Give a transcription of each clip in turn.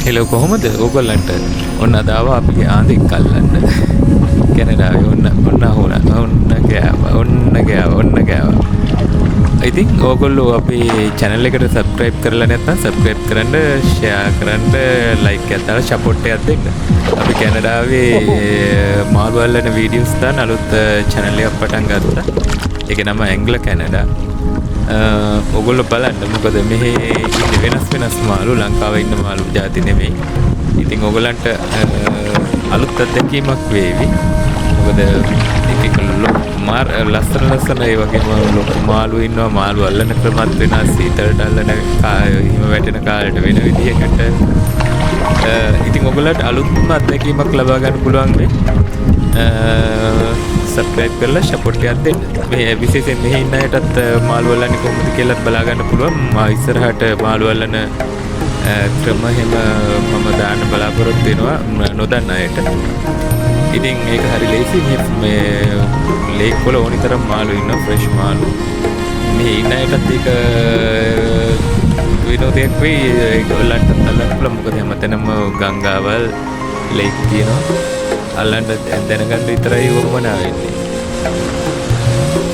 Hello කොහොමද ඕගොල්ලන්ට ඔන්න අද ආවා අපි ආන්දෙක් අල්ලන්න කැනඩාවේ ඔන්න ගෑවා ඉතින් ඕගොල්ලෝ අපේ channel එකට subscribe කරලා නැත්නම් subscribe කරන්න share කරන්න like එකක් දාලා support එකක් දෙන්න. අපි කැනඩාවේ මාළු අල්ලන videos දාන අලුත් channel එකක් පටන් ගත්තා. ඒකේ නම ඇංග්ලර් කැනඩා. ඕගොල්ලෝ බලන්න මොකද මෙහි ඉන්නේ වෙනස් මාළු ලංකාවේ ඉන්න මාළු ಜಾති නෙමෙයි. ඉතින් ඕගොල්ලන්ට අලුත් අත්දැකීමක් වේවි. මොකද ඒක මාර ලස්සන ඒ වගේම ලොකු මාළු ඉන්නවා මාළු අල්ලන ක්‍රමත් වෙනස් සීතලට අල්ලන හිම වැටෙන කාලයට වෙන විදිහකට ඉතින් ඔයගොල්ලන්ට අලුත්ම අත්දැකීමක් ලබා ගන්න පුළුවන් මේ සබ්ස්ක්‍රයිබ් කරලා සපෝට් එකක් දෙන්න. මේ විශේෂයෙන් මෙහි ඉන්න අයටත් මාළු අල්ලන්නේ කොහොමද කියලා බලා ගන්න පුළුවන්. මා ඉස්සරහට මාළු අල්ලන ක්‍රම හැම මම දාන්න බලාපොරොත්තු වෙනවා නොදන්න අයට. ඉතින් ඒක හරි ලේසි මේ ලේක් වල ඕනි තරම් මාළු ඉන්නවා ෆ්‍රෙෂ් මාළු. මේ ඉන්න අයටත් ඒක විනෝදයක් වෙයි ඒගොල්ලන්ට අල්ලන්න පුළුවන්. මොකද හැමතැනම ගංගාවල් ලේක් තියෙනවා. අල්ලන්න දැනගන්න විතරයි වමනා වෙන්නේ.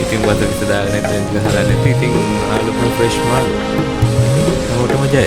ඉතින් වද විස දාගෙන ඉතින් ගහලා නැති ඉතින් මාළු ෆ්‍රෙෂ් මාළු. හැමෝටම ජය.